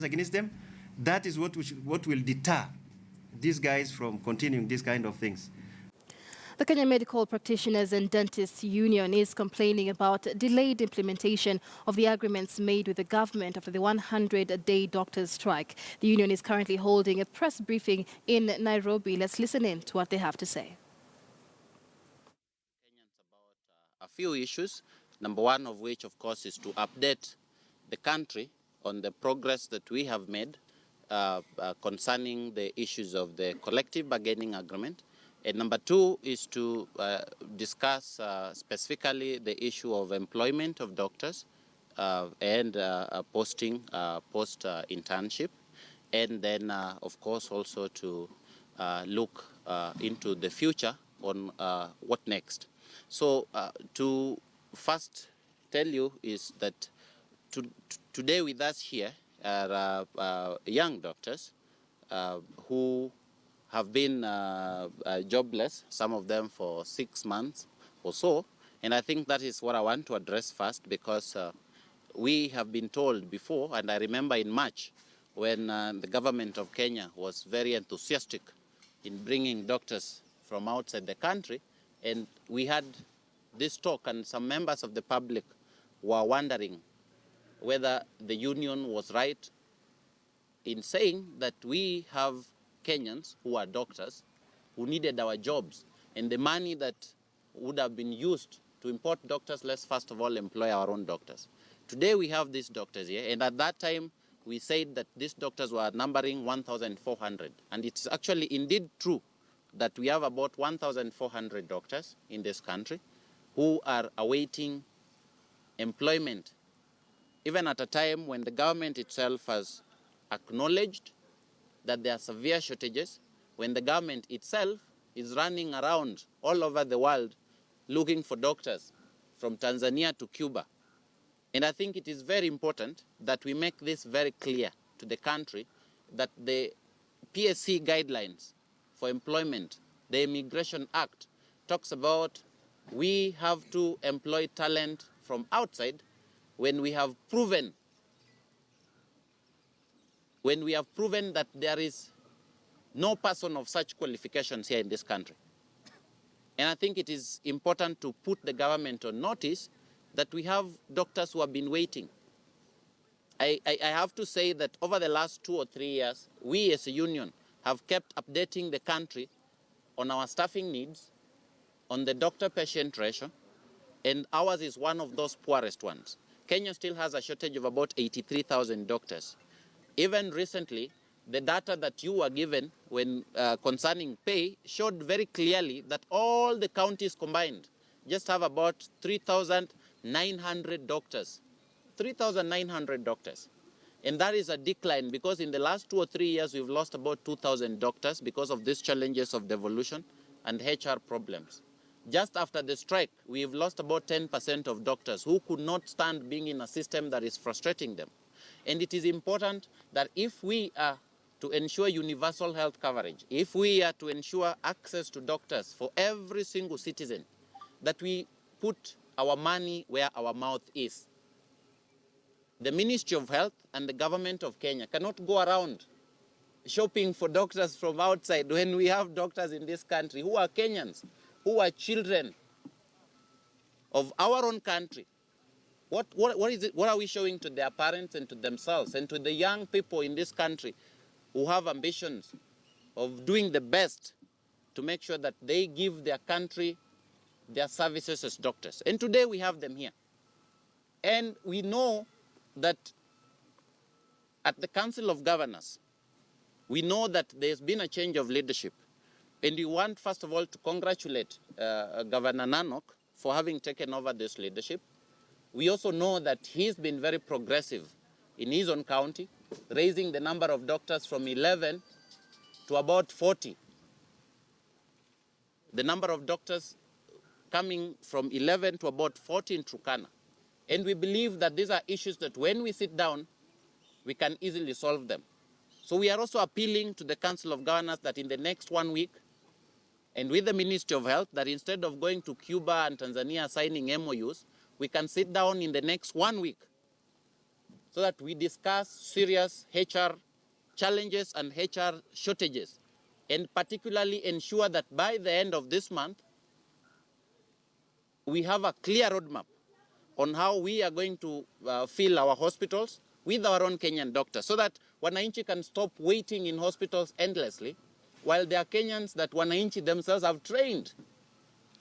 against them, that is what will deter these guys from continuing these kind of things. The Kenya Medical Practitioners and Dentists Union is complaining about delayed implementation of the agreements made with the government after the 100-day doctors' strike. The union is currently holding a press briefing in Nairobi. Let's listen in to what they have to say. About a few issues, number one of which, of course, is to update the country on the progress that we have made concerning the issues of the collective bargaining agreement. And number two is to discuss specifically the issue of employment of doctors and posting post-internship. And then, of course, also to look into the future on what next. So to first tell you is that today with us here are young doctors who have been jobless, some of them for 6 months or so. And I think that is what I want to address first, because we have been told before, and I remember in March when the government of Kenya was very enthusiastic in bringing doctors from outside the country, and we had this talk, and some members of the public were wondering whether the union was right in saying that we have Kenyans who are doctors who needed our jobs, and the money that would have been used to import doctors, let's first of all employ our own doctors. Today we have these doctors here, and at that time we said that these doctors were numbering 1,400, and it's actually indeed true that we have about 1,400 doctors in this country who are awaiting employment, even at a time when the government itself has acknowledged that there are severe shortages, when the government itself is running around all over the world looking for doctors from Tanzania to Cuba. And I think it is very important that we make this very clear to the country that the PSC guidelines for employment, the Immigration Act, talks about we have to employ talent from outside when we have proven that there is no person of such qualifications here in this country. And I think it is important to put the government on notice that we have doctors who have been waiting. I have to say that over the last 2 or 3 years, we as a union have kept updating the country on our staffing needs, on the doctor-patient ratio, and ours is one of those poorest ones. Kenya still has a shortage of about 83,000 doctors. Even recently, the data that you were given when concerning pay showed very clearly that all the counties combined just have about 3,900 doctors. 3,900 doctors. And that is a decline, because in the last 2 or 3 years, we've lost about 2,000 doctors because of these challenges of devolution and HR problems. Just after the strike, we've lost about 10% of doctors who could not stand being in a system that is frustrating them. And it is important that if we are to ensure universal health coverage, if we are to ensure access to doctors for every single citizen, that we put our money where our mouth is. The Ministry of Health and the government of Kenya cannot go around shopping for doctors from outside when we have doctors in this country who are Kenyans, who are children of our own country. What is it? What are we showing to their parents and to themselves and to the young people in this country who have ambitions of doing the best to make sure that they give their country their services as doctors? And today we have them here. And we know that at the Council of Governors, we know that there's been a change of leadership. And we want, first of all, to congratulate Governor Nanok for having taken over this leadership. We also know that he's been very progressive in his own county, raising the number of doctors from 11 to about 40. The number of doctors coming from 11 to about 40 in Turkana. And we believe that these are issues that when we sit down, we can easily solve them. So we are also appealing to the Council of Governors that in the next 1 week, and with the Ministry of Health, that instead of going to Cuba and Tanzania signing MOUs, we can sit down in the next 1 week so that we discuss serious HR challenges and HR shortages, and particularly ensure that by the end of this month, we have a clear roadmap on how we are going to fill our hospitals with our own Kenyan doctors, so that wananchi can stop waiting in hospitals endlessly, while there are Kenyans that wananchi themselves have trained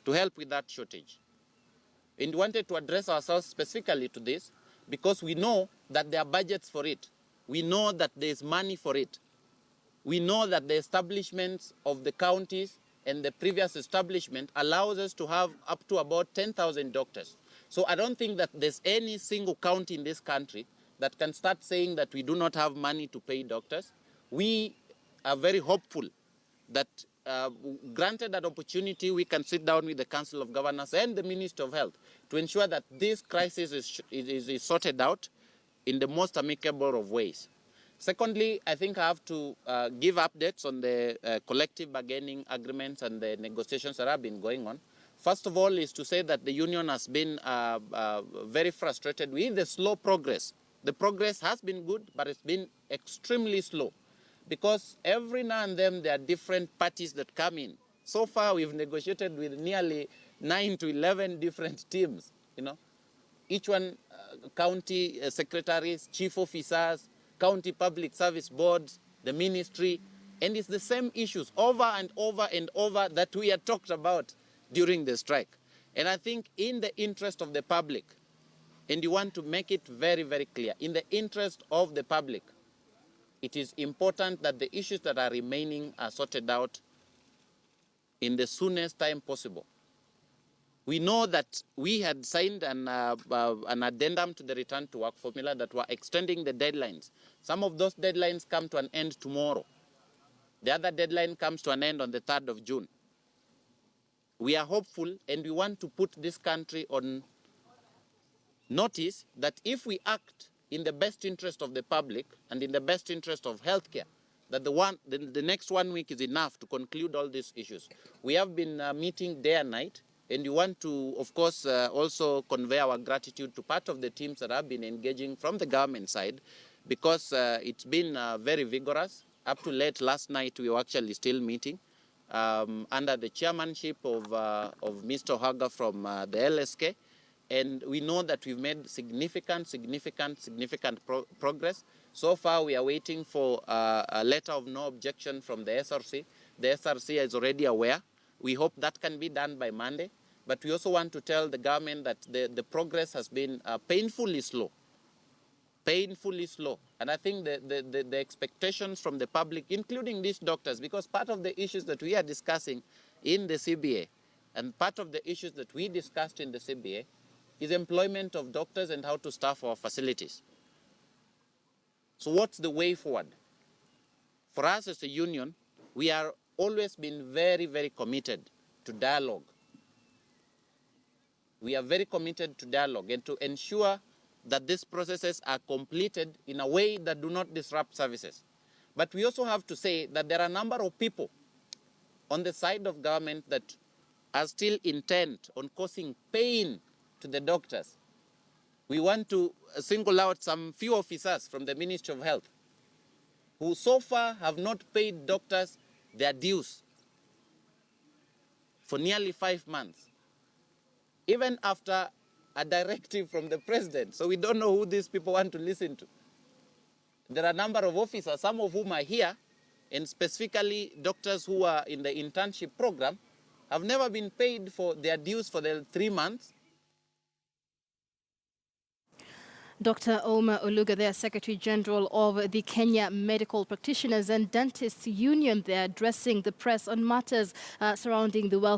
to help with that shortage. And we wanted to address ourselves specifically to this because we know that there are budgets for it. We know that there is money for it. We know that the establishments of the counties and the previous establishment allows us to have up to about 10,000 doctors. So I don't think that there's any single county in this country that can start saying that we do not have money to pay doctors. We are very hopeful that granted that opportunity, we can sit down with the Council of Governors and the Minister of Health to ensure that this crisis is sorted out in the most amicable of ways. Secondly, I think I have to give updates on the collective bargaining agreements and the negotiations that have been going on. First of all is to say that the union has been very frustrated with the slow progress. The progress has been good, but it's been extremely slow, because every now and then there are different parties that come in. So far, we've negotiated with nearly 9 to 11 different teams, Each one, county secretaries, chief officers, county public service boards, the ministry, and it's the same issues over and over and over that we had talked about during the strike. And I think in the interest of the public, and you want to make it very, very clear, in the interest of the public, it is important that the issues that are remaining are sorted out in the soonest time possible. We know that we had signed an addendum to the return to work formula that were extending the deadlines. Some of those deadlines come to an end tomorrow. The other deadline comes to an end on the 3rd of June. We are hopeful, and we want to put this country on notice that if we act in the best interest of the public and in the best interest of healthcare, that the next 1 week is enough to conclude all these issues. We have been meeting day and night, and we want to, of course, also convey our gratitude to part of the teams that have been engaging from the government side, because it's been very vigorous. Up to late last night, we were actually still meeting under the chairmanship of Mr. Haga from the LSK. And we know that we've made significant progress. So far, we are waiting for a letter of no objection from the SRC. The SRC is already aware. We hope that can be done by Monday. But we also want to tell the government that the progress has been painfully slow. Painfully slow. And I think the expectations from the public, including these doctors, because part of the issues that we are discussing in the CBA and part of the issues that we discussed in the CBA is employment of doctors and how to staff our facilities. So what's the way forward? For us as a union, we have always been very, very committed to dialogue. We are very committed to dialogue and to ensure that these processes are completed in a way that do not disrupt services. But we also have to say that there are a number of people on the side of government that are still intent on causing pain to the doctors. We want to single out some few officers from the Ministry of Health who so far have not paid doctors their dues for nearly 5 months, even after a directive from the president. So we don't know who these people want to listen to. There are a number of officers, some of whom are here, and specifically doctors who are in the internship program, have never been paid for their dues for the 3 months. Dr. Omar Oluga, they are Secretary General of the Kenya Medical Practitioners and Dentists Union. They are addressing the press on matters surrounding the welfare